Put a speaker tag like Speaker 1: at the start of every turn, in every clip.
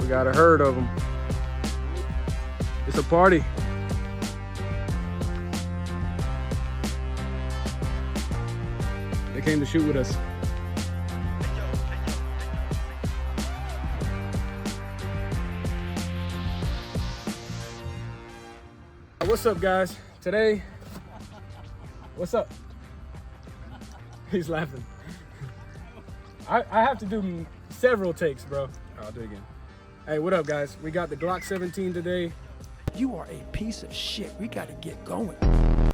Speaker 1: We got a herd of them. It's a party. They came to shoot with us. What's up, guys? Today, what's up? He's laughing. I have to do several takes, bro. I'll do it again. Hey, what up, guys? We got the Glock 17 today.
Speaker 2: You are a piece of shit. We got to get going.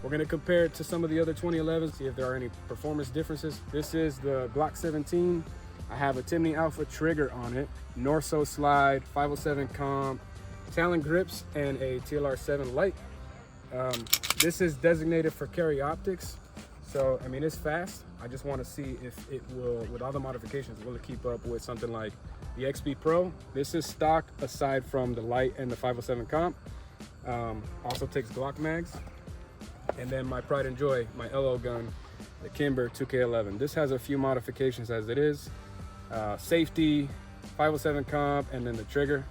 Speaker 1: We're gonna compare it to some of the other 2011s, see if there are any performance differences. This is the Glock 17. I have a Diminishing Alpha trigger on it, Norso slide, 507 comp, Talon grips, and a TLR7 light. This is designated for carry optics. So, I mean, it's fast. I just want to see if it will, with all the modifications, will it keep up with something like the XP Pro. This is stock aside from the light and the 507 comp. Also takes Glock mags. And then my pride and joy, my LO gun, the Kimber 2K11. This has a few modifications as it is. Safety, 507 comp, and then the trigger.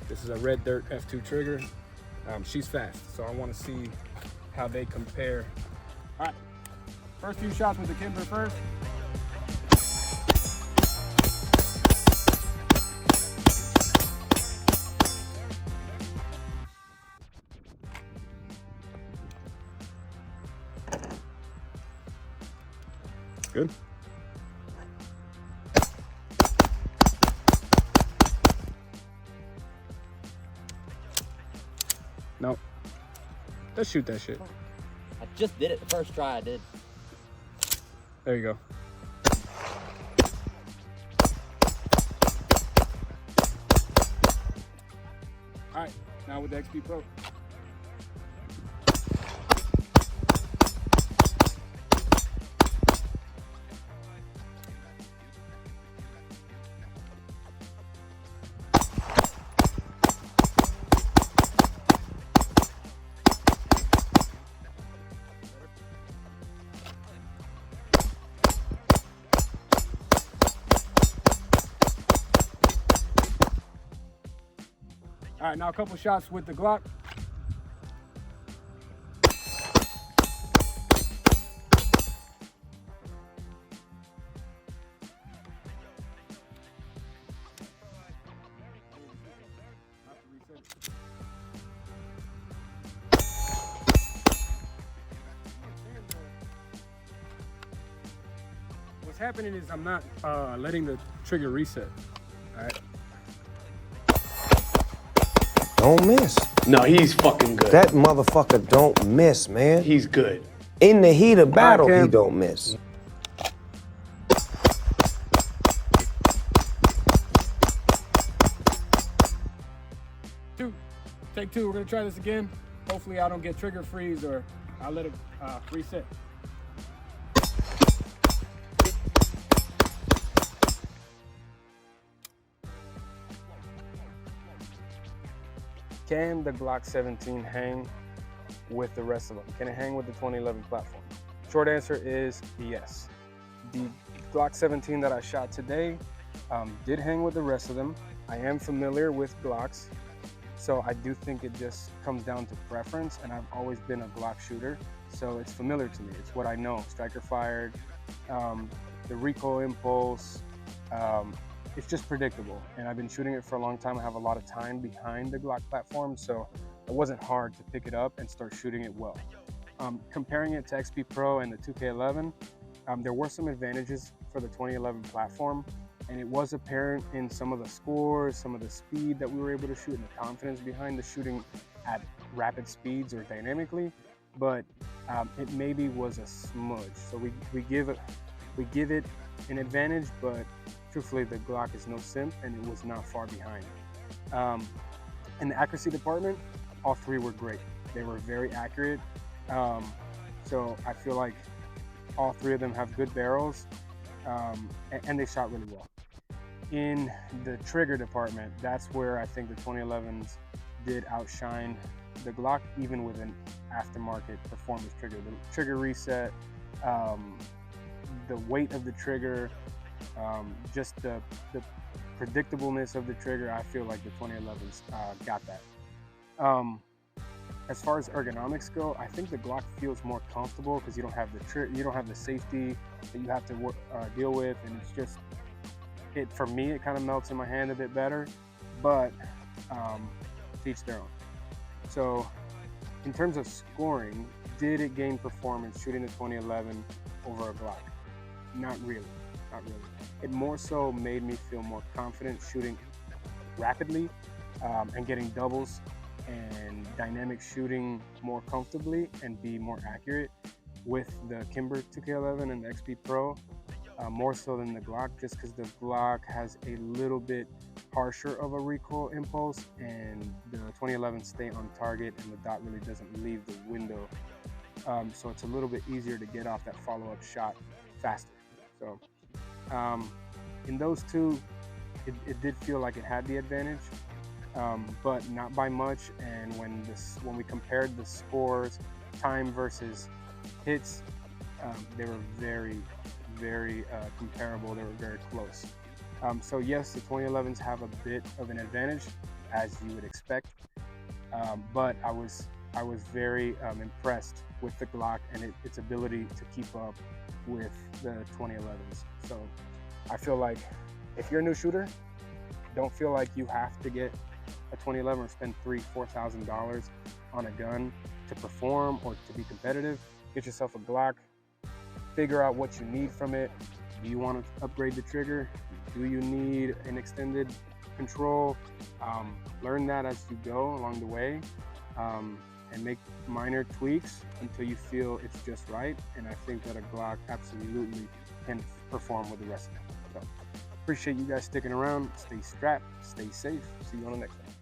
Speaker 1: This is a Red Dirt F2 trigger. She's fast, so I want to see how they compare. All right, first few shots with the Kimber first. Good. No. Let's shoot that shit.
Speaker 3: I just did it the first try I did.
Speaker 1: There you go. All right, now with the XP Pro. All right, now a couple shots with the Glock. What's happening is I'm not letting the trigger reset. All right.
Speaker 4: Don't miss.
Speaker 5: No, he's fucking good.
Speaker 4: That motherfucker don't miss, man.
Speaker 5: He's good.
Speaker 4: In the heat of battle,
Speaker 1: Cam.
Speaker 4: he don't miss.
Speaker 1: Take two. We're gonna try this again. Hopefully I don't get trigger freeze or I'll let it reset. Can the Glock 17 hang with the rest of them? Can it hang with the 2011 platform? Short answer is yes. The Glock 17 that I shot today did hang with the rest of them. I am familiar with Glocks, so I do think it just comes down to preference, and I've always been a Glock shooter, so it's familiar to me. It's what I know. Striker fired, the recoil impulse, it's just predictable, and I've been shooting it for a long time. I have a lot of time behind the Glock platform, so it wasn't hard to pick it up and start shooting it well. Comparing it to XP Pro and the 2K11, there were some advantages for the 2011 platform, and it was apparent in some of the scores, some of the speed that we were able to shoot, and the confidence behind the shooting at rapid speeds or dynamically, but it maybe was a smudge. So we give it an advantage, but truthfully, the Glock is no simp, and it was not far behind. In the accuracy department, all three were great. They were very accurate. So I feel like all three of them have good barrels, and they shot really well. In the trigger department, that's where I think the 2011s did outshine the Glock, even with an aftermarket performance trigger. The trigger reset, the weight of the trigger, just the predictableness of the trigger, I feel like the 2011s got that. As far as ergonomics go, I think the Glock feels more comfortable because you don't have the safety that you have to deal with, and it's just for me it kind of melts in my hand a bit better. But to each their own. So in terms of scoring, did it gain performance shooting the 2011 over a Glock? Not really. It more so made me feel more confident shooting rapidly and getting doubles and dynamic shooting more comfortably and be more accurate with the Kimber 2K11 and the XP Pro, more so than the Glock, just because the Glock has a little bit harsher of a recoil impulse, and the 2011 stay on target and the dot really doesn't leave the window. So it's a little bit easier to get off that follow-up shot faster. So in those two, it did feel like it had the advantage, but not by much. And when we compared the scores, time versus hits, they were very comparable. They were very close. So yes, the 2011s have a bit of an advantage, as you would expect, but I was very impressed with the Glock and its ability to keep up with the 2011s. So I feel like if you're a new shooter, don't feel like you have to get a 2011 or spend $3,000-$4,000 on a gun to perform or to be competitive. Get yourself a Glock. Figure out what you need from it. Do you want to upgrade the trigger? Do you need an extended control? Learn that as you go along the way, and make minor tweaks until you feel it's just right. And I think that a Glock absolutely can perform with the rest of them. So appreciate you guys sticking around. Stay strapped, stay safe. See you on the next one.